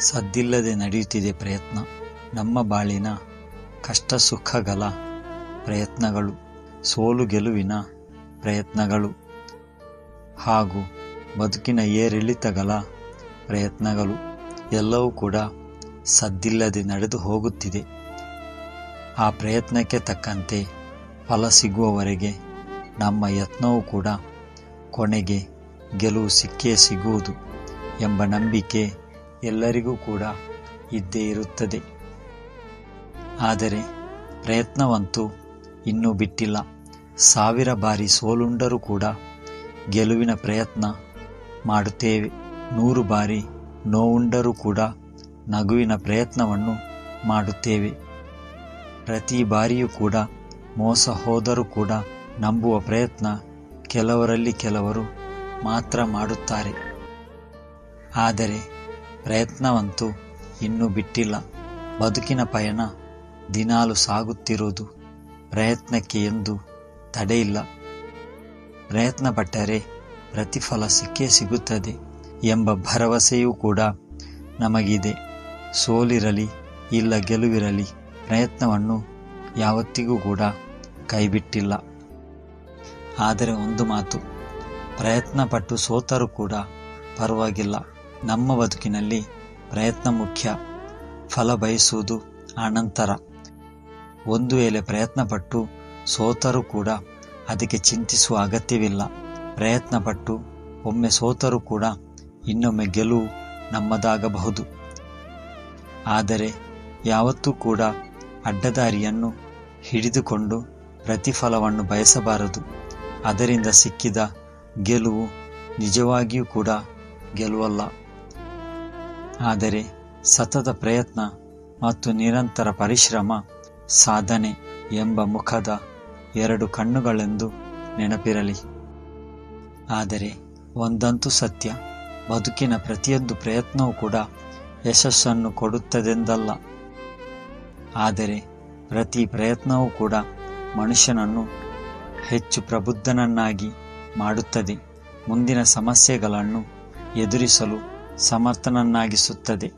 ಸದ್ದಿಲ್ಲದೆ ನಡೆಯುತ್ತಿದೆ ಪ್ರಯತ್ನ. ನಮ್ಮ ಬಾಳಿನ ಕಷ್ಟ ಸುಖಗಳ ಪ್ರಯತ್ನಗಳು, ಸೋಲು ಗೆಲುವಿನ ಪ್ರಯತ್ನಗಳು ಹಾಗೂ ಬದುಕಿನ ಏರಿಳಿತಗಳ ಪ್ರಯತ್ನಗಳು ಎಲ್ಲವೂ ಕೂಡ ಸದ್ದಿಲ್ಲದೆ ನಡೆದು ಹೋಗುತ್ತಿದೆ. ಆ ಪ್ರಯತ್ನಕ್ಕೆ ತಕ್ಕಂತೆ ಫಲ ಸಿಗುವವರೆಗೆ ನಮ್ಮ ಯತ್ನವೂ ಕೂಡ ಕೊನೆಗೆ ಗೆಲುವು ಸಿಕ್ಕೇ ಸಿಗುವುದು ಎಂಬ ನಂಬಿಕೆ ಎಲ್ಲರಿಗೂ ಕೂಡ ಇದ್ದೇ ಇರುತ್ತದೆ. ಆದರೆ ಪ್ರಯತ್ನವಂತೂ ಇನ್ನೂ ಬಿಟ್ಟಿಲ್ಲ. 1000 ಬಾರಿ ಸೋಲುಂಡರೂ ಕೂಡ ಗೆಲುವಿನ ಪ್ರಯತ್ನ ಮಾಡುತ್ತೇವೆ. 100 ಬಾರಿ ನೋವುಂಡರೂ ಕೂಡ ನಗುವಿನ ಪ್ರಯತ್ನವನ್ನು ಮಾಡುತ್ತೇವೆ. ಪ್ರತಿ ಬಾರಿಯೂ ಕೂಡ ಮೋಸ ಹೋದರೂ ಕೂಡ ನಂಬುವ ಪ್ರಯತ್ನ ಕೆಲವರಲ್ಲಿ ಕೆಲವರು ಮಾತ್ರ ಮಾಡುತ್ತಾರೆ. ಆದರೆ ಪ್ರಯತ್ನವಂತೂ ಇನ್ನೂ ಬಿಟ್ಟಿಲ್ಲ. ಬದುಕಿನ ಪಯಣ ದಿನಾಲು ಸಾಗುತ್ತಿರುವುದು. ಪ್ರಯತ್ನಕ್ಕೆ ಎಂದು ತಡೆಯಿಲ್ಲ. ಪ್ರಯತ್ನ ಪಟ್ಟರೆ ಪ್ರತಿಫಲ ಸಿಕ್ಕೇ ಸಿಗುತ್ತದೆ ಎಂಬ ಭರವಸೆಯೂ ಕೂಡ ನಮಗಿದೆ. ಸೋಲಿರಲಿ ಇಲ್ಲ ಗೆಲುವಿರಲಿ, ಪ್ರಯತ್ನವನ್ನು ಯಾವತ್ತಿಗೂ ಕೂಡ ಕೈಬಿಟ್ಟಿಲ್ಲ. ಆದರೆ ಒಂದು ಮಾತು, ಪ್ರಯತ್ನ ಪಟ್ಟು ಸೋತರೂ ಕೂಡ ಪರವಾಗಿಲ್ಲ. ನಮ್ಮ ಬದುಕಿನಲ್ಲಿ ಪ್ರಯತ್ನ ಮುಖ್ಯ, ಫಲ ಬಯಸುವುದು ಅನಂತರ. ಒಂದು ವೇಳೆ ಪ್ರಯತ್ನಪಟ್ಟು ಸೋತರೂ ಕೂಡ ಅದಕ್ಕೆ ಚಿಂತಿಸುವ ಅಗತ್ಯವಿಲ್ಲ. ಪ್ರಯತ್ನಪಟ್ಟು ಒಮ್ಮೆ ಸೋತರೂ ಕೂಡ ಇನ್ನೊಮ್ಮೆ ಗೆಲುವು ನಮ್ಮದಾಗಬಹುದು. ಆದರೆ ಯಾವತ್ತೂ ಕೂಡ ಅಡ್ಡದಾರಿಯನ್ನು ಹಿಡಿದುಕೊಂಡು ಪ್ರತಿಫಲವನ್ನು ಬಯಸಬಾರದು. ಅದರಿಂದ ಸಿಕ್ಕಿದ ಗೆಲುವು ನಿಜವಾಗಿಯೂ ಕೂಡ ಗೆಲುವಲ್ಲ. ಆದರೆ ಸತತ ಪ್ರಯತ್ನ ಮತ್ತು ನಿರಂತರ ಪರಿಶ್ರಮ ಸಾಧನೆ ಎಂಬ ಮುಖದ 2 ಕಣ್ಣುಗಳೆಂದು ನೆನಪಿರಲಿ. ಆದರೆ ಒಂದಂತೂ ಸತ್ಯ, ಬದುಕಿನ ಪ್ರತಿಯೊಂದು ಪ್ರಯತ್ನವೂ ಕೂಡ ಯಶಸ್ಸನ್ನು ಕೊಡುತ್ತದೆಂದಲ್ಲ. ಆದರೆ ಪ್ರತಿ ಪ್ರಯತ್ನವೂ ಕೂಡ ಮನುಷ್ಯನನ್ನು ಹೆಚ್ಚು ಪ್ರಬುದ್ಧನನ್ನಾಗಿ ಮಾಡುತ್ತದೆ. ಮುಂದಿನ ಸಮಸ್ಯೆಗಳನ್ನು ಎದುರಿಸಲು ಸಮರ್ಥನನ್ನಾಗಿಸುತ್ತದೆ.